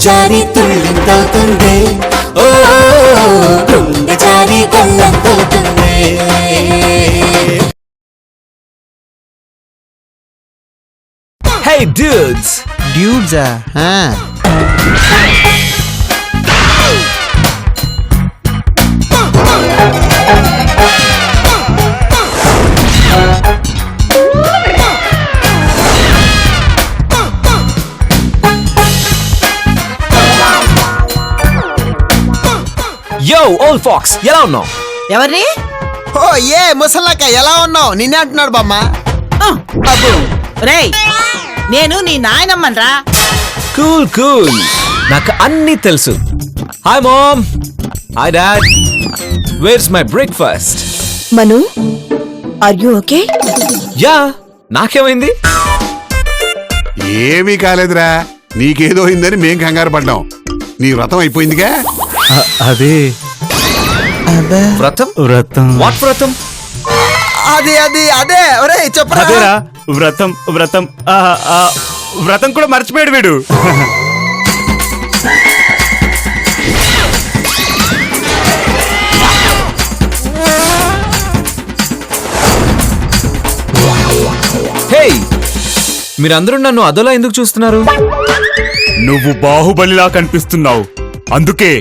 జారి తుళ్ళింతవుతుంది ఓ గుండె జారి గల్లంతవుతుంది. Hey dudes! డ్యూడ్సా? Yo, old fox, ఎలా ఉన్నావు? ఎవరిని? ఓ ఏ ముసలాక ఎలా ఉన్నావు? నిన్నే అంటున్నాడు బామ్మ. అబ్బో రేయ్, నేను నీ నాయనమ్మన్రా. Cool, cool. నాకు అన్నీ తెలుసు. Hi mom. Hi dad. Where's my breakfast? Manu, are you okay? Yeah, నాకేమైంది? ఏమీ కాలేదురా, నీకేదో అయిందని మేం కంగారు పడ్డాం. నీ వ్రతం అయిపోయిందిగా. అదే వ్రతం? వ్రతం. వాట్ వ్రతం? అది అది అదే. ఒరే చెప్పరా. అదేరా వ్రతం వ్రతం. వ్రతం కూడా మర్చిపోయాడు వీడు. హే, మీరందరూ నన్ను అదోలా ఎందుకు చూస్తున్నారు? నువ్వు బాహుబలిలా కనిపిస్తున్నావు, అందుకే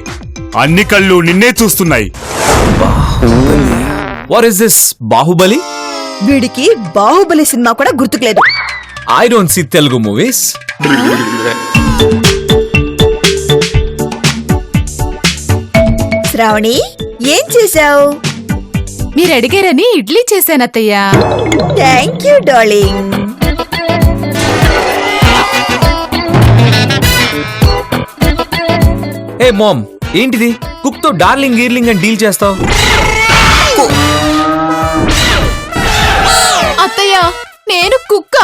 అన్ని కళ్ళు నిన్నే చూస్తున్నాయి. What is this Baahubali? వీడికి బాహుబలి సినిమా కూడా గుర్తుకులేదు. I don't see Telugu movies. Shravani, ఏం చేశావు? మీరు అడిగారని ఇడ్లీ చేశానత్తయ్యా. Thank you darling. ఏ మామ్, ఏంటిది? కుక్ తో డార్లింగ్ గీర్లింగ్ అని డీల్ చేస్తావు? అత్తయ్య, నేను కుక్క.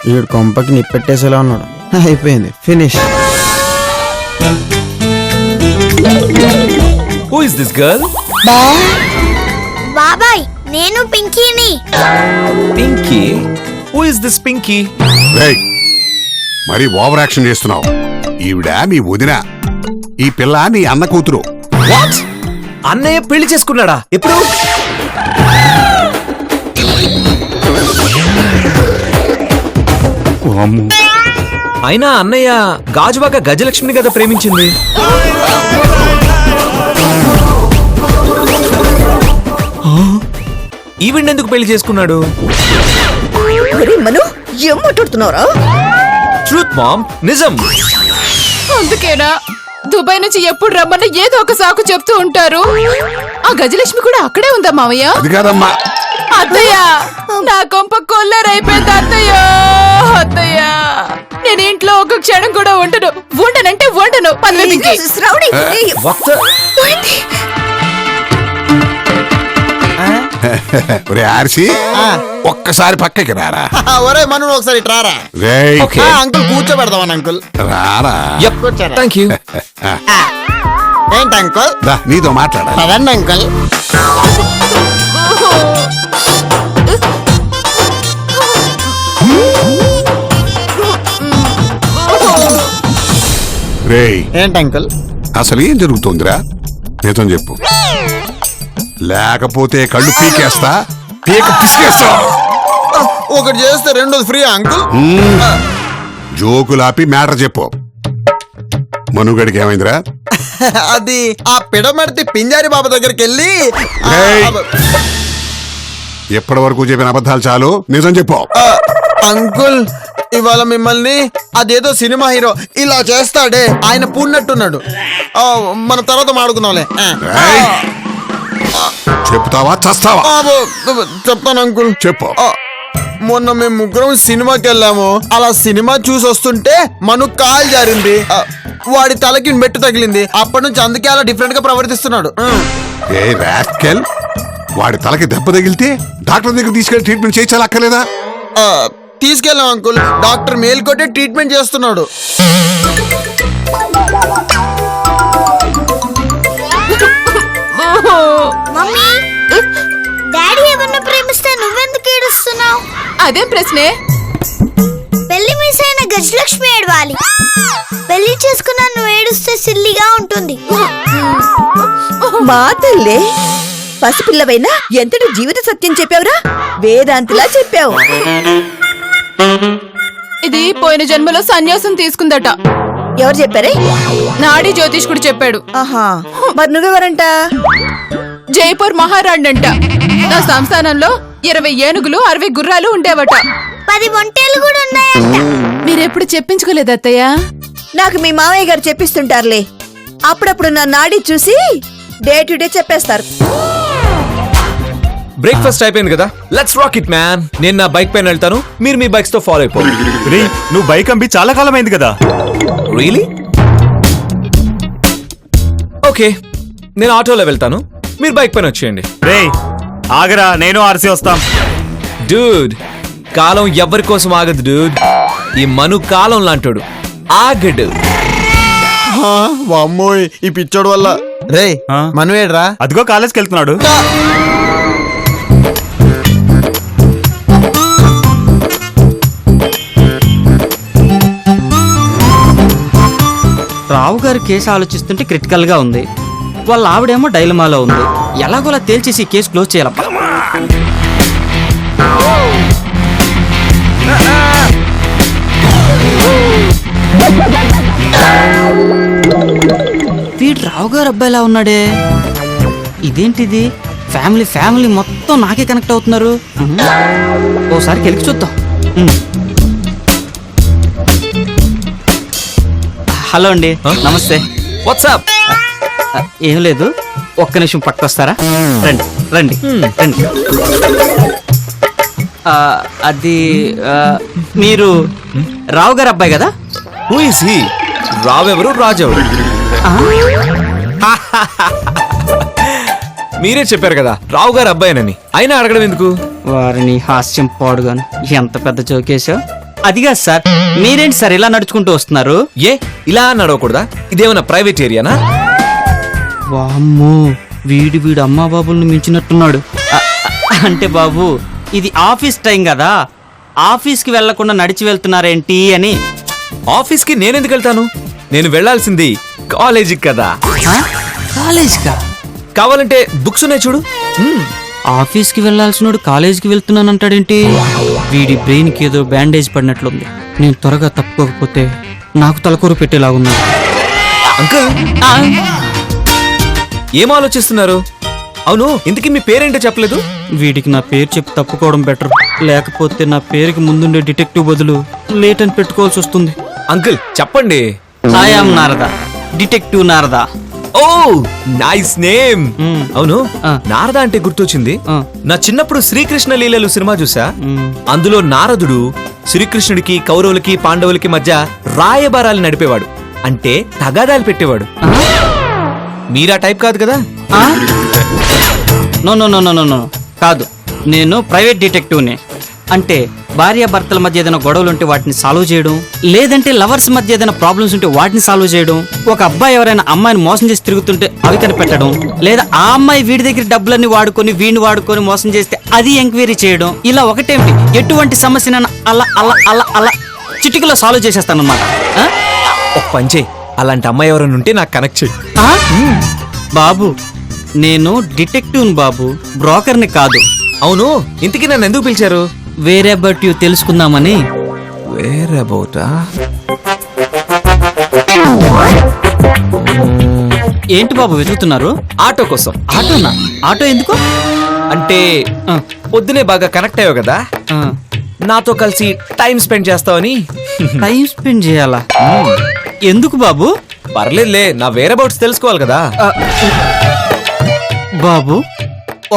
వీడు కొంపకి నిప్పెట్టేసేలా ఉన్నాడు. అయిపోయింది, finish. Who is this girl? బాబాయ్, నేను పింకీని. Pinky? Who is this Pinky? రేయ్, మరి ఓవర్ యాక్షన్ చేస్తున్నావు. ఈవిడ మీ వదిన, ఈ పిల్ల నీ అన్న కూతురు. వాట్? అన్నయ్య పెళ్లి చేసుకున్నాడా? ఎప్పుడు? అయినా అన్నయ్య గాజువాక గజలక్ష్మిని కదా ప్రేమించింది. ఈవిడెందుకు పెళ్లి చేసుకున్నాడు? మను, ఏం మాట్లాడుతున్నావురా? ట్రూత్ మామ్, నిజం. అందుకేనా దుబాయ్ నుంచి ఎప్పుడు రమ్మన్నా ఏదో ఒక సాకు చెప్తూ ఉంటారు. ఆ గజలక్ష్మి కూడా అక్కడే ఉందా మావయ్య? అది కాదమ్మా. అత్తయ్య, నా కొంప కొల్లారైపోయింది అత్తయ్య. అత్తయ్య, నేను ఇంట్లో ఒక క్షణం కూడా ఉండనంటే ఉండను. శ్రావణి, వక్త ఒరే ఆర్సి, ఒక్కసారి పక్కకి రారా. ఒరే మను, ఒకసారి ఇట్రారా. రేయ్, అంకుల్ కూర్చోబెడదామని. అంకుల్ రారా. Thank you. ఏంటి అంకుల్? నీతో మాట్లాడాలి. పదండి అంకుల్. రేయ్, ఏంటి అంకుల్? అసలు ఏం జరుగుతుందిరా? నిజం చెప్పు, లేకపోతే కళ్ళు పీకేస్తా, పీక పిసికేస్తా. ఒకటి చేస్తే రెండోది ఫ్రీ అంకుల్. జోకులాపి మ్యాటర్ చెప్పు. మనుగడికి ఏమైందిరా? అది ఆ పిడమర్తి పింజారి బాబా దగ్గరికి వెళ్ళి ఎప్పటి వరకు చెప్పిన అబద్ధాలు చాలు, నిజం చెప్పు. అంకుల్, ఇవాళ మిమ్మల్ని అదేదో సినిమా హీరో ఇలా చేస్తాడే, ఆయన పూన్నట్టున్నాడు. మన తర్వాత మాడుకుందాంలే. చెప్తావా చస్తావా? చెప్తాను అంకుల్. చెప్పు. మొన్న మేము ముగ్గురం సినిమాకి వెళ్ళాము. అలా సినిమా చూసి వస్తుంటే మను కాలు జారింది, వాడి తలకి మెట్టు తగిలింది. అప్పటి నుంచి అందుకే అలా డిఫరెంట్ గా ప్రవర్తిస్తున్నాడు. ఏ రాస్కెల్, వాడి తలకి దెబ్బ తగిలితే డాక్టర్ దగ్గర తీసుకెళ్లి ట్రీట్మెంట్ చేయించాలక్కర్లేదా? తీసుకెళ్ళాం అంకుల్. డాక్టర్ మేల్కొట్టే ట్రీట్మెంట్ చేస్తున్నాడు. మమ్మీ, డాడీ ఎవరిని ప్రేమిస్తే నువ్వెందుకు ఏడుస్తున్నావు? అదేం ప్రశ్నే? పెళ్లి మిస్ అయిన గజలక్ష్మి ఏడవాలి. పెళ్లి వేసుకున్నా నువ్వు ఏడుస్తే సిల్లిగా ఉంటుంది. మా తల్లే పసిపిల్లవైనా ఎంతటి జీవిత సత్యం చెప్పావురా, వేదాంతిలా చెప్పావు. ఇది పోయిన జన్మలో సన్యాసం తీసుకుందట. ఎవరు చెప్పారే? నాడి జ్యోతిష్కుడు చెప్పాడు. ఆహా, మరి నువ్వెవరంట? జైపూర్ మహారాణి. నా సంస్థానంలో 20 ఏనుగులు 60 గుర్రాలు ఉండేవట. 10 ఒంటేలు కూడా ఉన్నాయంట. మీరెప్పుడు చెప్పించుకోలేదు అత్తయ్య? నాకు మీ మామయ్య గారు చెప్పిస్తుంటారులే. అప్పుడప్పుడు నా నాడి చూసి డే టు డే చెప్పేస్తారు. బ్రేక్ఫాస్ట్ అయిపోయింది కదా, లెట్స్ రాక్ ఇట్ మ్యాన్. నేను నా బైక్ పైన వెళ్తాను, మీరు మీ బైక్స్ తో ఫాలో అయిపోండి. రే నువ్వు బైక్ అమ్మి చాలా కాలం అయింది కదా. రియలీ? ఓకే, నేను ఆటోలో వెళ్తాను, మీరు బైక్ పైన వచ్చేయండి. రే ఆగరా, నేను ఆర్సీ వస్తాం. డూడ్, కాలం ఎవరి కోసం ఆగదు డూడ్. ఈ మను కాలం లాంటోడు, ఆగడు. వామ్మోయ్ ఈ పిచ్చోడు వల్ల. రే ఆ? మనవేడ్రా? అదిగో కాలేజ్కి వెళ్తున్నాడు. రావు గారి కేసు ఆలోచిస్తుంటే క్రిటికల్ గా ఉంది. వాళ్ళ ఆవిడేమో డైలమాలో ఉంది. ఎలాగోలా తేల్చేసి ఈ కేసు క్లోజ్ చేయాలప్ప. వీడు రావు గారు అబ్బాయిలా ఉన్నాడే, ఇదేంటిది? ఫ్యామిలీ మొత్తం నాకే కనెక్ట్ అవుతున్నారు. ఓసారి కెలికి చూద్దాం. హలో అండి, నమస్తే. వాట్సాప్? ఏం లేదు, ఒక్క నిమిషం పట్టుకొస్తారా? రండి రండి రండి. అది మీరు రావు గారు అబ్బాయి కదా? Who is he? రావెవరు, రాజెవరు? మీరే చెప్పారు కదా రావు గారు అబ్బాయినని, అయినా అడగడం ఎందుకు? వారిని హాస్యం పాడుగాను, ఎంత పెద్ద జోకేశావు. అదిగా సార్, మీరేంటి సార్ ఇలా నడుచుకుంటూ వస్తున్నారు? ఏ ఇలా నడవకూడదా? ఇదేమన్నా ప్రైవేట్ ఏరియానా? వామ్మో, వీడు అమ్మా బాబుల్ని మించినట్టున్నాడు. అంటే బాబు, ఇది ఆఫీస్ టైం కదా, ఆఫీస్కి వెళ్లకుండా నడిచి వెళ్తున్నారేంటి అని. ఆఫీస్కి నేనెందుకు వెళ్తాను? నేను వెళ్లాల్సింది కాలేజీకి కదా. కాలేజ్కా? కావాలంటే బుక్స్ ఉన్నాయి చూడు. ఆఫీస్కి వెళ్లాల్సినోడు కాలేజీకి వెళ్తున్నానంటాడేంటి? వీడి బ్రెయిన్కి ఏదో బ్యాండేజ్ పడినట్లుంది. నేను త్వరగా తప్పుకోకపోతే నాకు తలకూరు పెట్టేలాగున్నా. అంకుల్, ఏం ఆలోచిస్తున్నారు? అవును, ఇంతకీ మీ పేరేంటో చెప్పలేదు. వీడికి నా పేరు చెప్పి తప్పుకోవడం బెటర్, లేకపోతే నా పేరుకి ముందుండే డిటెక్టివ్ బదులు లేట్ అని పెట్టుకోవాల్సి వస్తుంది. అంకుల్ చెప్పండి. I'm Narada, detective Narada. Oh nice name. అవును, ఆ. నారద అంటే గుర్తొచ్చింది. ఆ. నా చిన్నప్పుడు శ్రీకృష్ణ లీలలు సినిమా చూసా. అందులో నారదుడు శ్రీకృష్ణుడికి కౌరవులకి పాండవులకి మధ్య రాయబారాలు నడిపేవాడు, అంటే తగాదాలు పెట్టేవాడు. మీరా టైప్ కాదు కదా? No no no no no కాదు, నేను ప్రైవేట్ డిటెక్టివ్ని. అంటే భార్య భర్తల మధ్య ఏదైనా గొడవలు ఉంటే వాటిని సాల్వ్ చేయడం, లేదంటే లవర్స్ మధ్య ఏదైనా ప్రాబ్లమ్స్ ఉంటే వాటిని సాల్వ్ చేయడం, ఒక అబ్బాయి ఎవరైనా అమ్మాయిని మోసం చేసి తిరుగుతుంటే అవి కనిపెట్టడం, లేదా ఆ అమ్మాయి వీడి దగ్గర డబ్బులన్నీ వాడుకొని వీడిని వాడుకొని మోసం చేస్తే అది ఎంక్వైరీ చేయడం. ఇలా ఒకటేమిటి, ఎటువంటి సమస్యనైనా అలా అలా అలా అలా చిటికలో సాల్వ్ చేసేస్తానన్నమాట. ఒక పని చేయి, అలాంటి అమ్మాయి ఎవరైనా ఉంటే నాకు కనెక్ట్ చేయి. బాబు, నేను డిటెక్టివ్ని బాబు, బ్రోకర్ని కాదు. అవును, ఇంతకీ నన్ను ఎందుకు పిలిచారు? వేరే అబౌట్ యూ తెలుసుకుందామని. వేరే అబౌటా? ఏంటి బాబు వెతుకుతున్నారు? ఆటో కోసం. ఆటోనా? ఆటో ఎందుకు? అంటే ఆ, పొద్దునే బాగా కనెక్ట్ అయ్యావు కదా, ఆ. నాతో కలిసి టైం స్పెండ్ చేస్తావని. టైం స్పెండ్ చేయాలా? ఎందుకు బాబు? పర్లేదులే, నా వేరే అబౌట్స్ తెలుసుకోవాలి కదా. బాబు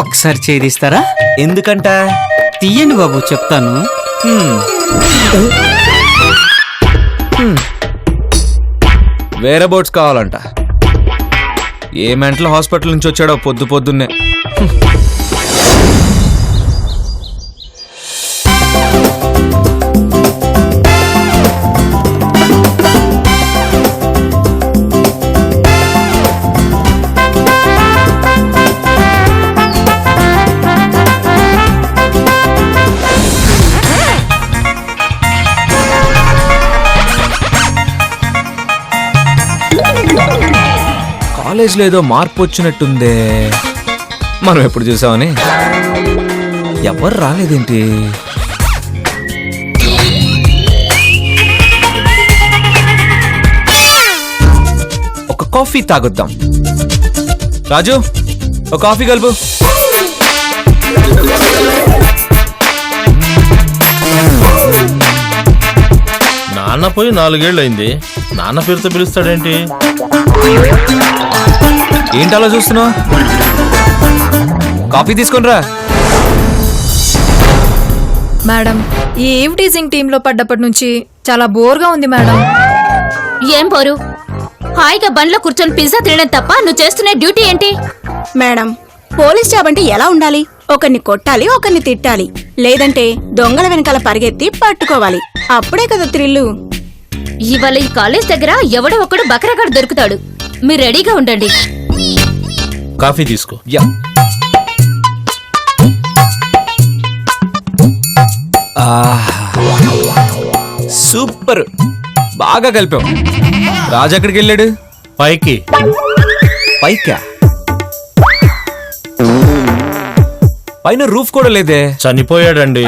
ఒకసారి చేదిస్తారా? ఎందుకంట? తీయండి బాబు, చెప్తాను. వేరే అబౌట్స్ కావాలంట. ఏ మెంటల్ హాస్పిటల్ నుంచి వచ్చాడో పొద్దున్నే. కాలేజ్లో ఏదో మార్పు వచ్చినట్టుందే. మనం ఎప్పుడు చూసామని ఎవరు రాలేదేంటి? ఒక కాఫీ తాగొద్దాం. రాజు, ఒక కాఫీ కలుపు. నాన్న పోయి 4 ఏళ్ళు అయింది. నాన్న పేరుతో పిలుస్తాడేంటి? ఏంటి అలా చూస్తున్నావు? కాఫీ తీసుకొనిరా. మేడం, ఈ ఈవ్ టీజింగ్ టీమ్ లో పడ్డప్పటి నుంచి చాలా బోర్ గా ఉంది మేడం. ఏం పోరు, హాయిగా బండ్లో కూర్చొని పిజ్జా తినడం తప్ప నువ్వు చేస్తున్న డ్యూటీ ఏంటి? మేడం, పోలీస్ జాబ్ అంటే ఎలా ఉండాలి? ఒకరిని కొట్టాలి, ఒకరిని తిట్టాలి, లేదంటే దొంగల వెనకాల పరిగెత్తి పట్టుకోవాలి. అప్పుడే కదా థ్రిల్లు. ఇవాళ ఈ కాలేజ్ దగ్గర ఎవడో ఒకడు బకరగాడు దొరుకుతాడు. మీరు రెడీగా ఉండండి. కాఫీ తీసుకో. యా. సూపర్, బాగా కలిపాం. రాజు ఎక్కడికి వెళ్ళాడు? పైకి. పైకా? పైన రూఫ్ కూడా లేదే. చనిపోయాడండి.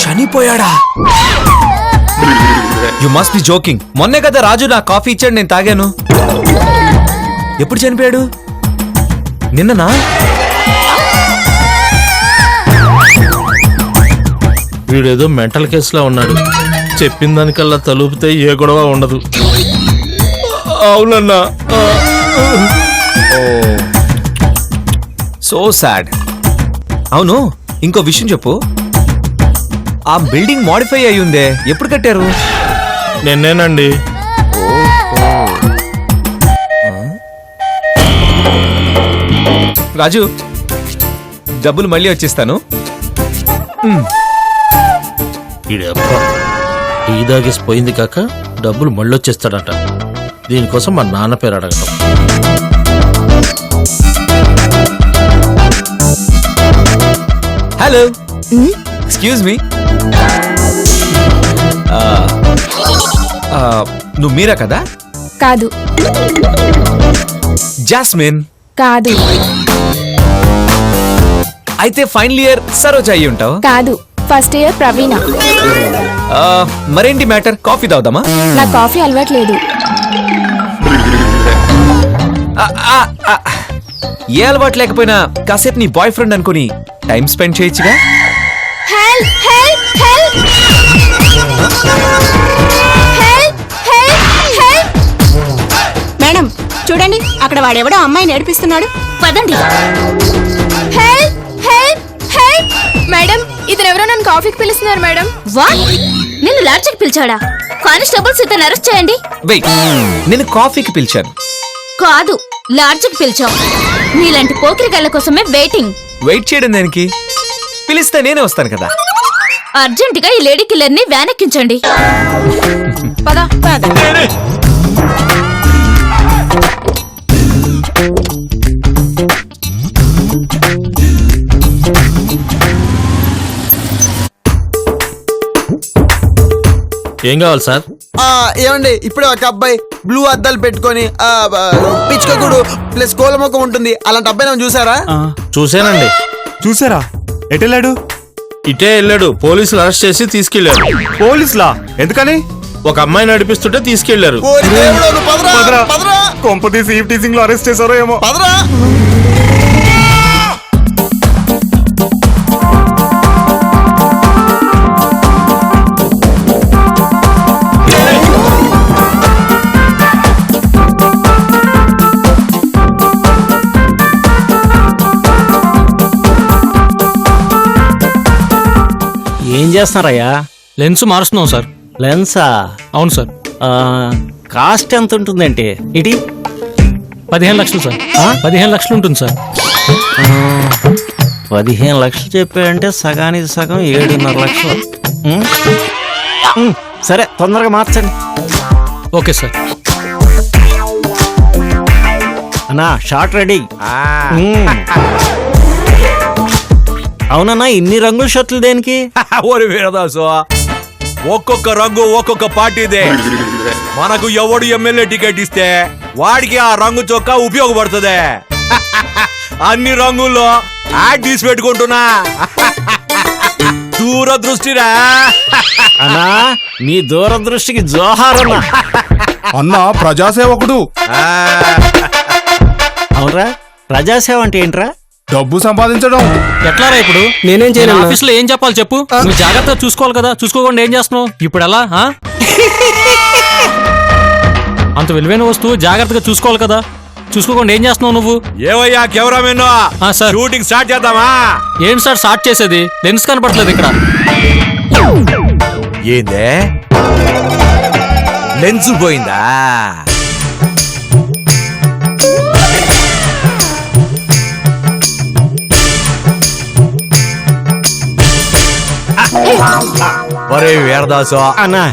చనిపోయాడా? You must be joking. మొన్నే కదా రాజు నా కాఫీ ఇచ్చాడు, నేను తాగాను. ఎప్పుడు చనిపోయాడు? నిన్ననా? వీడేదో మెంటల్ కేసులో ఉన్నాడు. చెప్పిన దానికల్లా తలుపితే ఏ గొడవ ఉండదు. అవునన్నా. So sad. అవును, ఇంకో విషయం చెప్పు. ఆ బిల్డింగ్ మోడిఫై అయి ఉందే, ఎప్పుడు కట్టారు? నిన్నేనండి. రాజు, డబ్బులు మళ్ళీ వచ్చేస్తాను. టీ దాగేసి పోయింది కాక డబ్బులు మళ్ళొచ్చేస్తాడట. దీనికోసం మా నాన్న పేరు అడగటం. Hello, excuse me. నువ్వు మీరా కదా? కాదు. జాస్మిన్? కాదు. అయితే ఫైనల్ ఇయర్ సరోజ అయ్యి ఉంటావు? కాదు, ఫస్ట్ ఇయర్ ప్రవీణ. మరేంటి మ్యాటర్? కాఫీ తాగుదామా? నా కాఫీ అలవాట్లేదు. ఏ అలవాటు లేకపోయినా కాసేపు నీ బాయ్ ఫ్రెండ్ అనుకుని టైం స్పెండ్ చేయొచ్చుగా. మేడం చూడండి, అక్కడ వాడెవడో అమ్మాయిని ఏడిపిస్తున్నాడు. పదండి. మేడం, ఇతనెవరో నన్ను కాఫీకి పిలుస్తున్నారు మేడం. వాట్? నిన్ను లాడ్జికి పిలిచాడా? కానిస్టేబుల్స్ ఇతను అరెస్ట్ చేయండి. వెయ్, నేను కాఫీకి పిలిచాను. కాదు, లాడ్జికి పిలిచాం. నీలాంటి పోకిరి గళ్ళ కోసమే వెయిటింగ్. వెయిట్ చేయడం దానికి? పిలిస్తే నేనే వస్తాను కదా. అర్జెంటుగా ఈ లేడీ కిల్లర్ ని వ్యాన్ ఎక్కించండి. పద. ఏం కావాలి సార్? ఏమండి, ఇప్పుడే ఒక అబ్బాయి బ్లూ అద్దాలు పెట్టుకొని పిచ్చుకగుడు ప్లస్ కోలముఖం ఉంటుంది, అలాంటి అబ్బాయి మనం చూసారా? చూసానండి. చూసారా? ఎటెళ్ళాడు? ఇటే వెళ్ళాడు. పోలీసులు అరెస్ట్ చేసి తీసుకెళ్లారు. పోలీసులా? ఎందుకని? ఒక అమ్మాయి నడిపిస్తుంటే తీసుకెళ్లారు. ఓరి దేవుడా, నువ్వు పదరా, పదరా, కొంపతీసి ఈవ్ టీజింగ్ లో అరెస్ట్ చేశారో ఏమో. పదరా. ఏం చేస్తున్నారయ్యా? Lens మారుస్తున్నాం sir. లెన్సా? అవును సార్. కాస్ట్ ఎంత ఉంటుందంటే? ఇటీ 15 లక్షలు సార్. 15 లక్షలు ఉంటుంది సార్. 15 లక్షలు చెప్పాడంటే సగానికి సగం 7.5 లక్షలు. సరే, తొందరగా మార్చండి. Okay sir. అన్నా, షార్ట్ రెడీ. అవునన్నా, ఇన్ని రంగుల షర్ట్లు దేనికి? ఓరి వీరదాసు, ఒక్కొక్క రంగు ఒక్కొక్క పార్టీదే. మనకు ఎవడు ఎమ్మెల్యే టికెట్ ఇస్తే వాడికి ఆ రంగు చొక్కా ఉపయోగపడుతుంది. అన్ని రంగుల్లో యాడ్ తీసి పెట్టుకుంటున్నా. దూరదృష్టిరా. అన్నా నీ దూరదృష్టికి జోహారన్నా. అన్న ప్రజాసేవకుడు. అవునరా, ప్రజాసేవ అంటే ఏంట్రా? డబ్బు సంపాదించడం. ఎట్లారా ఇప్పుడు నేనేం చేయను అన్నా. ఆఫీస్ లో ఏం చెప్పాలి చెప్పు? నువ్వు జాగ్రత్తగా చూసుకోవాలి కదా, చూసుకోకుండా ఏం చేస్తున్నావు ఇప్పుడు? ఎలా అంత విలువైన వస్తువు జాగ్రత్తగా చూసుకోవాలి కదా, చూసుకోకుండా ఏం చేస్తున్నావు నువ్వు? ఏవయ్యా కెమెరామెన్, సార్ షూటింగ్ స్టార్ట్ చేద్దామా? ఏంటి సార్ స్టార్ట్ చేసేది? లెన్స్ కనపడలేదు ఇక్కడ. ఏందే లెన్స్ పోయిందా? ఒరే వీరదాసు అన్నా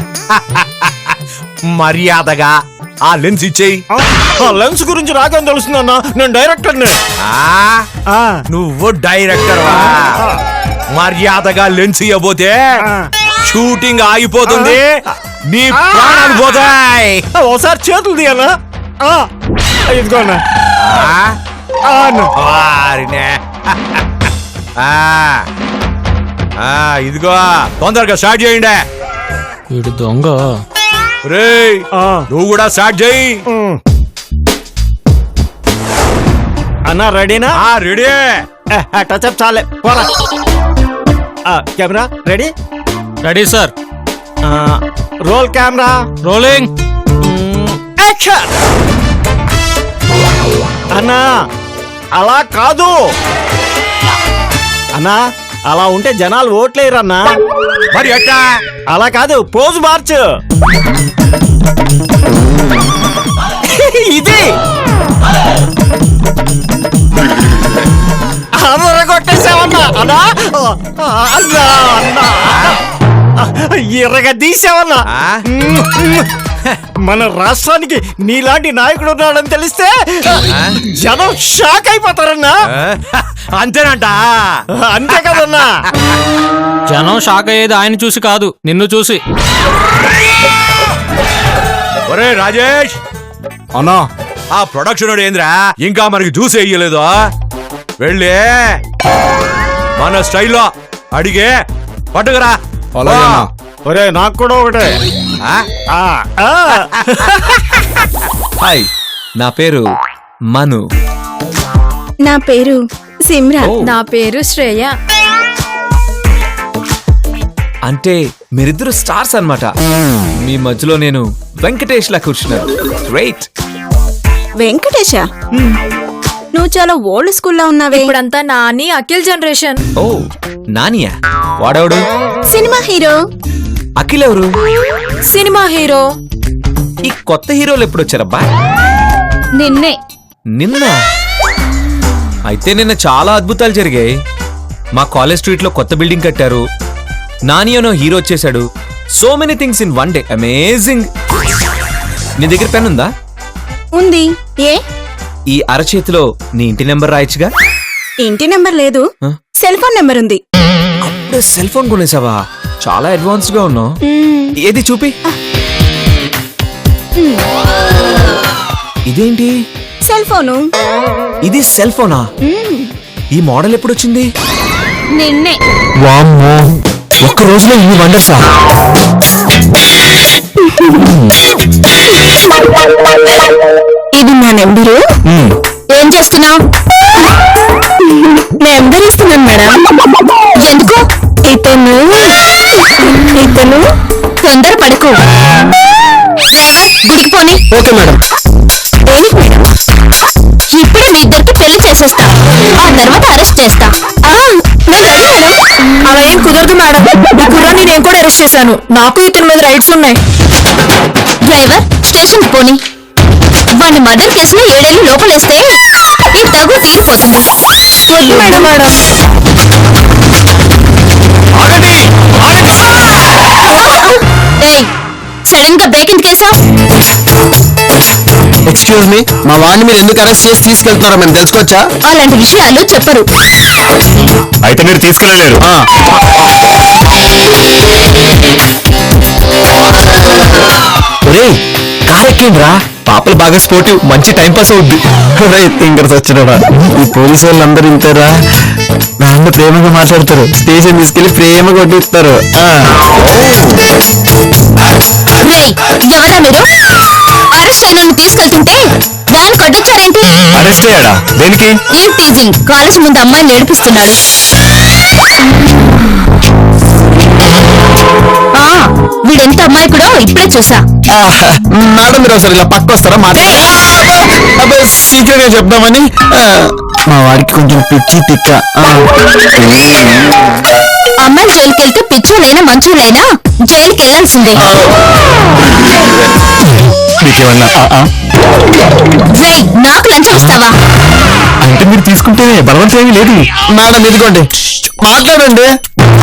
మర్యాదగా ఆ లెన్స్ ఇచ్చేయి. లెన్స్ గురించి నాకేం తెలుస్తుందన్నా, నేను డైరెక్టర్ని. నువ్వు డైరెక్టర్ వా? మర్యాదగా లెన్స్ ఇవ్వబోతే షూటింగ్ ఆగిపోతుంది, నీ ప్రాణాలు పోతాయి. ఒకసారి చేతులు తీయనా? ఇదిగోనా వారినే. ఇదిగో తొందరగా స్టార్ట్ చేయండి. వీడు దొంగ. రేయ్ నువ్వు కూడా స్టార్ట్ చేయి. అన్నా రెడీనా? రెడీ. టచ్అప్ చాలే పోరా. Camera ready? Ready sir. Roll camera rolling. Action. అన్నా అలా కాదు అన్నా, అలా ఉంటే జనాలు ఓట్లేరన్నా. మరి ఎట్టా? అలా కాదు, పోజు మార్చు. ఇది కొట్టేసావన్నా. అన్నా అన్నా అన్నా ఎర్రగా తీసావన్నా. మన రాష్ట్రానికి నీలాంటి నాయకుడు ఉన్నాడని తెలిస్తే జనం షాక్ అయిపోతారన్నా. అంతేనంట. అంతే కదన్నా. జనం షాక్ అయ్యేది ఆయన చూసి కాదు, నిన్ను చూసి. ఒరే రాజేష్ అన్నా ఆ ప్రొడక్షన్ ఏంద్రా ఇంకా మనకి జ్యూస్ వేయలేదు. వెళ్ళి మన స్టైల్లో అడిగే పట్టుకురా. ఒరే నాకు కూడా ఒకటే. హాయ్, నా పేరు మను. నా పేరు సిమ్రాన్. నా పేరు శ్రేయ. అంటే మీరిద్దరు స్టార్స్ అన్నమాట. మీ మధ్యలో నేను వెంకటేష్ లా కూర్చున్నాను. గ్రేట్. వెంకటేశా, నువ్వు చాలా ఓల్డ్ స్కూల్లో ఉన్నావే. ఇప్పుడంతా నాని అఖిల్ జనరేషన్. ఓ నానియా? వాడెవడు? సినిమా హీరో. అఖిల్ ఎవరు? సినిమా హీరో. ఈ కొత్త హీరోలు ఎప్పుడు వచ్చారబ్బా? నిన్నే. నిన్న? అయితే నిన్న చాలా అద్భుతాలు జరిగాయి. మా కాలేజ్ స్ట్రీట్ లో కొత్త బిల్డింగ్ కట్టారు, నాని అనో హీరో వచ్చేసాడు. So many things in one day. Amazing. నీ దగ్గర పెన్ ఉందా? ఉంది. ఏ? ఈ అరచేతిలో నీ ఇంటి నెంబర్ రాయొచ్చుగా. ఇంటి నెంబర్ లేదు, సెల్ ఫోన్ నెంబర్ ఉంది. అప్పుడే సెల్ ఫోన్ కొనేసావా? చాలా అడ్వాన్స్ గా ఉన్నావు. ఏది చూపి. ఇదేంటి? Cell phone. ఇది సెల్ ఫోనా? ఈ మోడల్ ఎప్పుడు వచ్చింది? నిన్నే. వామ్మో, ఒక్క రోజులో ఇన్ని వండర్సా? ఇది నా నెంబరు. ఏం చేస్తున్నావు? నెంబర్ ఇస్తున్నాను మేడం. ఎందుకు? ఇతను తొందర పడుకో. గుడికి పోని. Okay madam. దేనికి మేడం? ఇప్పుడే మీ ఇద్దరికి పెళ్లి చేసేస్తా, ఆ తర్వాత అరెస్ట్ చేస్తా. అలా ఏం కుదరదు మేడం. ఈ కుర్రాన్ని నేను కూడా అరెస్ట్ చేశాను. నాకు ఇతని మీద రైట్స్ ఉన్నాయి. డ్రైవర్ స్టేషన్ పోని. వాడిని మర్డర్ కేసులో 7 ఏళ్ళు లోపలేస్తే ఈ తగు తీరిపోతుంది. వద్దు మేడం. ఏయ్, సడన్ గా బ్రేక్ ఎందుకు వేసావ్? ఎక్స్క్యూజ్ మీ, మా వాడిని మీరు ఎందుకు అరెస్ట్ చేసి తీసుకెళ్తున్నారో మేము తెలుసుకోవచ్చా? అలాంటి విషయాలు చెప్పరు. అయితే మీరు తీసుకెళ్ళలేరు. కార్ ఇంకేంరా పాపలు బాగా స్పోర్టివ్, మంచి టైం పాస్ అవుద్ది. థింకర్స్ వచ్చినాడా ఈ పోలీసు వాళ్ళందరూ ఇంతేరా నాన్న ప్రేమగా మాట్లాడతారు, స్టేషన్ తీసుకెళ్లి ప్రేమ కొట్టిస్తారు. రేయ్, ఎవరా మీరు? అరెస్ట్ అయిన తీసుకెళ్తుంటే వ్యాన్ కొట్టొచ్చారేంటి? అరెస్ట్ అయ్యాడా? దేనికి? ఏం టీజింగ్, కాలేజ్ ముందు అమ్మాయిని ఏడిపిస్తున్నాడు. వీడెంత అమ్మాయికుడో ఇప్పుడే చూసా. మేడం మీరు ఒకసారి ఇలా పక్క వస్తారా మాట్లాడే సీక్రెట్ గా చెప్దామని. మా వాడికి కొంచెం పిచ్చి తిక్క. అమ్మాయి జైలుకి వెళ్తే పిచ్చోళ్ళైనా మంచోళ్ళైనా జైలుకి వెళ్లాల్సిందే. రేయ్, నాకు లంచం ఇస్తావా? అంటే మీరు తీసుకుంటే బలవంతం ఏమీ లేదు. మేడం ఇదిగోండి మాట్లాడండి.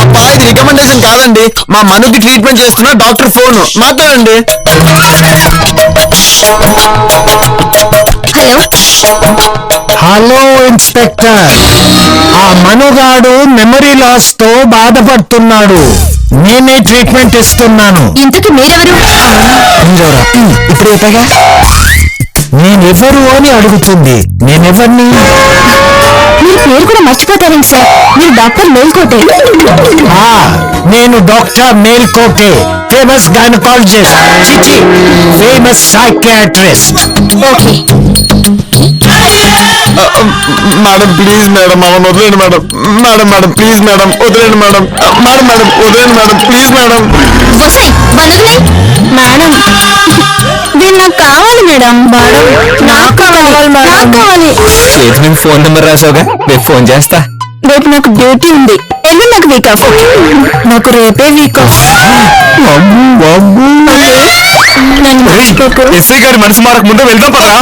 అబ్బా ఇది రికమెండేషన్ కాదండి, మా మనుకి ట్రీట్మెంట్ చేస్తున్న డాక్టర్ ఫోన్. మాట్లాడండి. హలో, హలో ఇన్స్పెక్టర్, ఆ మనుగాడు మెమరీ లాస్ తో బాధపడుతున్నాడు. నేనే ట్రీట్మెంట్ ఇస్తున్నాను. ఇంతకు మీరెవరు? ఇప్పుడు చెప్పగా నేనెవరు అని అడుగుతుంది. నేనెవరిని? మీరు పేరు కూడా మర్చిపోతారేంటి సార్? మీరు డాక్టర్ మేల్కోటే. నేను డాక్టర్ మేల్కోటే, ఫేమస్ గైనకాలజిస్ట్, చిచి famous psychiatrist. Okay. Madam please madam అమ్మను వదిలేండి madam. Madam madam please madam వదిలేండి మేడం. మేడం మేడం వదిలేండి మేడం ప్లీజ్ మేడం. వసై వనదులే. మేడం వీళ్ళు నాకు కావాలి మేడం. మేడం నాకు కావాలి. నాకు కావాలి. చేతి మీద ఫోన్ నెంబర్ రాసావుగా, రేపు ఫోన్ చేస్తా. రేపు నాకు డ్యూటీ ఉంది. ఎల్లుండి నాకు వీక్ ఆఫ్. నాకు రేపే వీక్ ఆఫ్. నన్ను మర్చిపోకు. ఎస్ఐ గారి మనసు మారక ముందు వెళ్దాం పదా.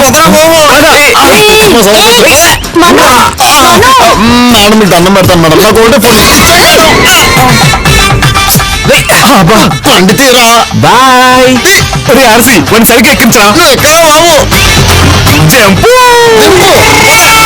మేడం మీకు దండం పెడతాను మేడం, నాకు ఒకటే ఫోన్. పండి తీరా. బాయ్. అరే ఆర్సి వన్ సరిగ్గా ఎక్కించరా. ఎక్కడ బాబు జంపు.